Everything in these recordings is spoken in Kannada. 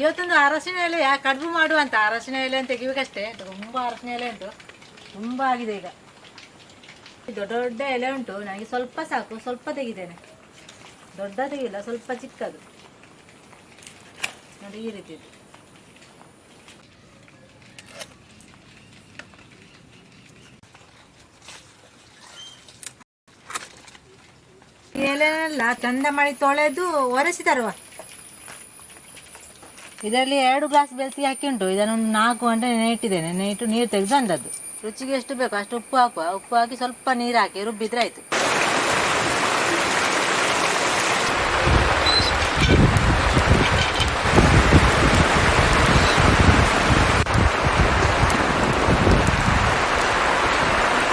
ಇವತ್ತೊಂದು ಅರಸಿನ ಎಲೆ ಕಡುಬು ಮಾಡುವಂತ ಅರಸಿನ ಎಲೆ ಅಂತ ತೆಗಿಬೇಕಷ್ಟೇ. ತುಂಬಾ ಅರಸಿನ ಎಲೆ ಉಂಟು, ತುಂಬಾ ಆಗಿದೆ ಈಗ. ದೊಡ್ಡ ದೊಡ್ಡ ಎಲೆ ಉಂಟು, ನನಗೆ ಸ್ವಲ್ಪ ಸಾಕು, ಸ್ವಲ್ಪ ತೆಗಿದ್ದೇನೆ. ದೊಡ್ಡ ತೆಗಿಲ್ಲ, ಸ್ವಲ್ಪ ಚಿಕ್ಕದು ನೋಡಿ, ಈ ರೀತಿ. ಈ ಎಲೆನೆಲ್ಲ ಚಂದ ಮಾಡಿ ತೊಳೆದು ಒರೆಸಿ ತರುವ. ಇದರಲ್ಲಿ 2 ಗ್ಲಾಸ್ ಬೆರೆಸಿ ಹಾಕಿ ಉಂಟು. ಇದನ್ನೊಂದು 4 ಗಂಟೆ ನೆಟ್ಟಿದ್ದೇನೆ. ನೆಟ್ಟು ನೀರು ತೆಗೆದು ಅಂದದ್ದು. ರುಚಿಗೆ ಎಷ್ಟು ಬೇಕು ಅಷ್ಟು ಉಪ್ಪು ಹಾಕುವ. ಉಪ್ಪು ಹಾಕಿ ಸ್ವಲ್ಪ ನೀರು ಹಾಕಿ ರುಬ್ಬಿದ್ರೆ ಆಯ್ತು.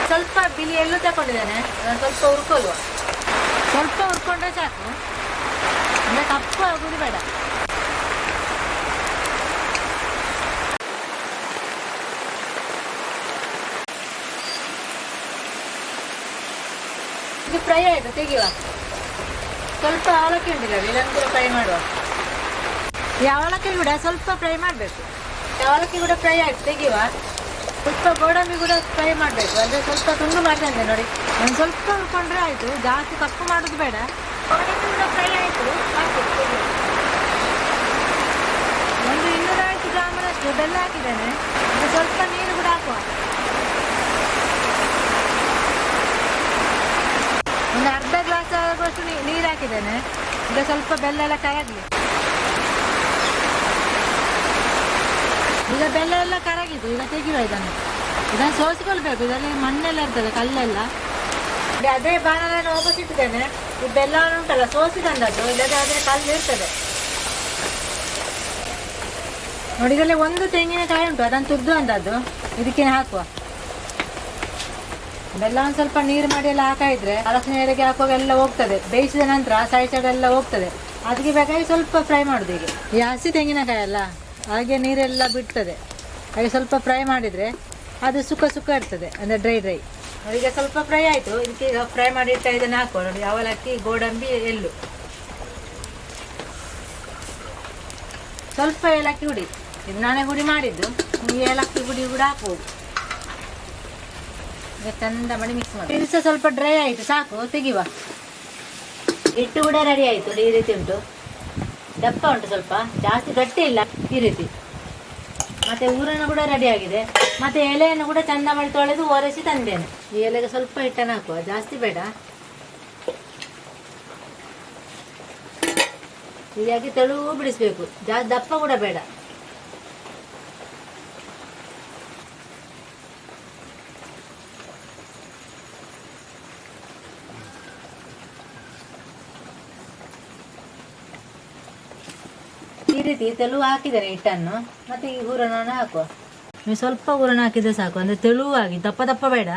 ಸ್ವಲ್ಪ ಬಿಳಿ ಎಳ್ಳು ತಗೊಂಡಿದ್ದೇನೆ, ಸ್ವಲ್ಪ ಹುರ್ಕೊಳ್ಳುವ. ಸ್ವಲ್ಪ ಹುರ್ಕೊಂಡ್ರೆ ಸಾಕು, ಅಂದರೆ ಕಪ್ಪು ಆಗುದು ಬೇಡ. ಇದು ಫ್ರೈ ಆಯಿತು, ತೆಗೆಯುವ. ಸ್ವಲ್ಪ ಅವಲಕ್ಕಿ ಉಂಟಿಲ್ಲ, ಇದನ್ನು ಕೂಡ ಫ್ರೈ ಮಾಡುವ. ಈ ಅವಲಕ್ಕಿ ಕೂಡ ಸ್ವಲ್ಪ ಫ್ರೈ ಮಾಡಬೇಕು. ಅವಲಕ್ಕಿ ಕೂಡ ಫ್ರೈ ಆಯಿತು, ತೆಗೆಯುವ. ಸ್ವಲ್ಪ ಗೋಡಂಬಿ ಕೂಡ ಫ್ರೈ ಮಾಡಬೇಕು, ಅಂದರೆ ಸ್ವಲ್ಪ ತುಂಡು ಮಾಡ್ತಂತೆ ನೋಡಿ. ಒಂದು ಸ್ವಲ್ಪ ಹುರ್ಕೊಂಡ್ರೆ ಆಯಿತು, ಜಾಸ್ತಿ ಕಪ್ಪು ಮಾಡೋದು ಬೇಡ. ಗೋಡಂಬಿ ಕೂಡ ಫ್ರೈ ಆಯಿತು, ಒಂದು 250 ಗ್ರಾಮರಷ್ಟು ಬೆಲ್ಲ ಹಾಕಿದ್ದೇನೆ. ಇದು ಸ್ವಲ್ಪ ನೀರು ಕೂಡ ಹಾಕುವ. ಒಂದು ಅರ್ಧ ಗ್ಲಾಸ್ ಆಗುವಷ್ಟು ನೀರು ಹಾಕಿದ್ದೇನೆ. ಈಗ ಸ್ವಲ್ಪ ಬೆಲ್ಲ ಎಲ್ಲ ಕರಗಲಿ. ಈಗ ಬೆಲ್ಲ ಎಲ್ಲ ಕರಗಿದ್ದು, ಈಗ ತೆಗೆಯುವ. ಇದನ್ನು ಸೋಸಿಕೊಳ್ಬೇಕು. ಇದರಲ್ಲಿ ಮಣ್ಣೆಲ್ಲ ಇರ್ತದೆ, ಕಲ್ಲೆಲ್ಲ. ಅದೇ ಬಾಣಲೆಯನ್ನು ವಾಪಸ್ ಇಟ್ಟಿದ್ದೇನೆ. ಈ ಬೆಲ್ಲವನ್ನು ಉಂಟಲ್ಲ ಸೋಸಿ ತಂದದ್ದು, ಇಲ್ಲದೆ ಆದರೆ ಕಲ್ಲು ಇರ್ತದೆ ನೋಡಿ. ಇದರಲ್ಲಿ ಒಂದು ತೆಂಗಿನಕಾಯಿ ಉಂಟು, ಅದನ್ನು ತುರಿದು ಅಂದದ್ದು ಇದಕ್ಕೆ ಹಾಕುವ. ಬೆಲ್ಲವನ್ನು ಸ್ವಲ್ಪ ನೀರು ಮಾಡಿ ಎಲ್ಲ ಹಾಕಿದ್ರೆ ಅರಸಿನ ಎಲೆಗೆ ಹಾಕುವಾಗ ಎಲ್ಲ ಹೋಗ್ತದೆ. ಬೇಯಿಸಿದ ನಂತರ ಸೈಡ್ ಎಲ್ಲ ಹೋಗ್ತದೆ. ಅದಕ್ಕೆ ಬೇಕಾಗಿ ಸ್ವಲ್ಪ ಫ್ರೈ ಮಾಡುದು. ಈಗ ಈ ಹಸಿ ತೆಂಗಿನಕಾಯಿ ಅಲ್ಲ, ಹಾಗೆ ನೀರೆಲ್ಲ ಬಿಡ್ತದೆ. ಹಾಗೆ ಸ್ವಲ್ಪ ಫ್ರೈ ಮಾಡಿದರೆ ಅದು ಸುಕ್ಕ ಇರ್ತದೆ, ಅಂದರೆ ಡ್ರೈ. ಈಗ ಸ್ವಲ್ಪ ಫ್ರೈ ಆಯಿತು. ಇದಕ್ಕೆ ಈಗ ಫ್ರೈ ಮಾಡಿ ಇಟ್ಟ ಇದನ್ನು ಹಾಕುವ ನೋಡಿ. ಅವಲಕ್ಕಿ, ಗೋಡಂಬಿ, ಎಳ್ಳು, ಸ್ವಲ್ಪ ಏಲಕ್ಕಿ ಹುಡಿ. ಇದು ನಾನೇ ಹುಡಿ ಮಾಡಿದ್ದು. ಈ ಏಲಕ್ಕಿ ಹುಡಿ ಕೂಡ ಹಾಕ್ಬೋದು. ಈಗ ಚಂದ ಮಾಡಿ ಮಿಕ್ಸ್ ಮಾಡಿ. ಇದು ಸಹ ಸ್ವಲ್ಪ ಡ್ರೈ ಆಯಿತು, ಸಾಕು, ತೆಗಿಯುವ. ಹಿಟ್ಟು ಕೂಡ ರೆಡಿ ಆಯಿತು. ಈ ರೀತಿ ಉಂಟು, ದಪ್ಪ ಉಂಟು, ಸ್ವಲ್ಪ ಜಾಸ್ತಿ ಗಟ್ಟಿ ಇಲ್ಲ, ಈ ರೀತಿ. ಮತ್ತೆ ಊರನ್ನು ಕೂಡ ರೆಡಿ ಆಗಿದೆ. ಮತ್ತೆ ಎಲೆಯನ್ನು ಕೂಡ ಚಂದ ಮಾಡಿ ತೊಳೆದು ಒರೆಸಿ ತಂದೇನೆ. ಈ ಎಲೆಗೆ ಸ್ವಲ್ಪ ಹಿಟ್ಟನ್ನು ಹಾಕುವ, ಜಾಸ್ತಿ ಬೇಡ. ಹೀಗಾಗಿ ತೆಳುವು ಬಿಡಿಸ್ಬೇಕು, ಜಾಸ್ತಿ ದಪ್ಪ ಕೂಡ ಬೇಡ. ಈ ರೀತಿ ತೆಳುವು ಹಾಕಿದ್ದೇನೆ ಹಿಟ್ಟನ್ನು. ಮತ್ತೆ ಈ ಹೂರಣವನ್ನು ಹಾಕುವ. ನೀವು ಸ್ವಲ್ಪ ಹೂರಣ ಹಾಕಿದ್ರೆ ಸಾಕು, ಅಂದರೆ ತೆಳುವಾಗಿ, ದಪ್ಪ ಬೇಡ.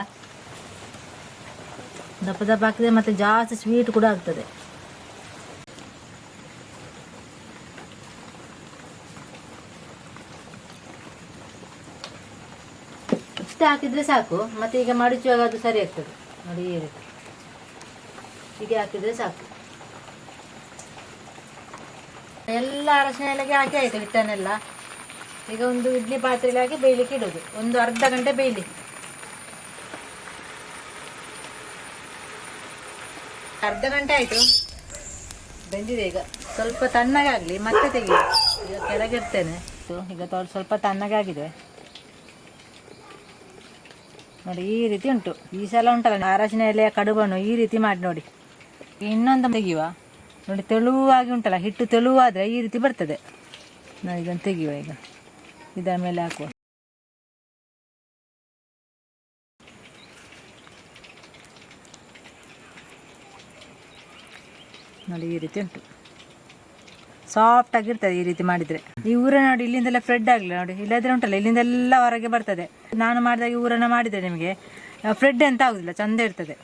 ದಪ್ಪ ಹಾಕಿದ್ರೆ ಮತ್ತೆ ಜಾಸ್ತಿ ಸ್ವೀಟ್ ಕೂಡ ಆಗ್ತದೆ. ಇಷ್ಟು ಹಾಕಿದ್ರೆ ಸಾಕು. ಮತ್ತೆ ಈಗ ಮಡಚುವಾಗ ಅದು ಸರಿ ಆಗ್ತದೆ ನೋಡಿ. ಈ ರೀತಿ ಹೀಗೆ ಹಾಕಿದ್ರೆ ಸಾಕು. ಎಲ್ಲ ಅರಸಿನ ಎಲೆಗೆ ಹಾಕಿ ಆಯಿತು ಹಿಟ್ಟನ್ನೆಲ್ಲ. ಈಗ ಒಂದು ಇಡ್ಲಿ ಪಾತ್ರೆಯಲ್ಲಿ ಹಾಕಿ ಬೇಯಲಿಕ್ಕೆ ಇಡೋದು. ಒಂದು ಅರ್ಧ ಗಂಟೆ ಬೇಯಲಿ. ಅರ್ಧ ಗಂಟೆ ಆಯಿತು, ಬೆಂದಿದೆ. ಈಗ ಸ್ವಲ್ಪ ತಣ್ಣಗಾಗಲಿ, ಮತ್ತೆ ತೆಗಿ. ಈಗ ಕೆಳಗಿರ್ತೇನೆ. ಈಗ ಸ್ವಲ್ಪ ತಣ್ಣಗಾಗಿದೆ ನೋಡಿ. ಈ ರೀತಿ ಉಂಟು. ಈ ಸಲ ಉಂಟಲ್ಲ ಅರಸಿನ ಎಲೆಯ ಕಡುಬನ್ನು ಈ ರೀತಿ ಮಾಡಿ ನೋಡಿ. ಇನ್ನೊಂದು ತೆಗಿಯುವ ನೋಡಿ. ತೆಳುವಾಗಿ ಉಂಟಲ್ಲ ಹಿಟ್ಟು, ತೆಳುವಾದರೆ ಈ ರೀತಿ ಬರ್ತದೆ ನೋಡಿ. ಇದನ್ನು ತೆಗಿಯುವ. ಈಗ ಇದರ ಮೇಲೆ ಹಾಕುವ ನೋಡಿ. ಈ ರೀತಿ ಉಂಟು, ಸಾಫ್ಟ್ ಆಗಿರ್ತದೆ ಈ ರೀತಿ ಮಾಡಿದರೆ. ಈ ಊರನ್ನ ನೋಡಿ, ಇಲ್ಲಿಂದೆಲ್ಲ ಫ್ರೆಡ್ ಆಗಲಿ ನೋಡಿ. ಇಲ್ಲದ್ರೆ ಉಂಟಲ್ಲ ಇಲ್ಲಿಂದೆಲ್ಲ ಹೊರಗೆ ಬರ್ತದೆ. ನಾನು ಮಾಡಿದಾಗ ಊರನ್ನ ಮಾಡಿದರೆ ನಿಮಗೆ ಫ್ರೆಡ್ ಅಂತ ಆಗುದಿಲ್ಲ, ಚಂದ ಇರ್ತದೆ.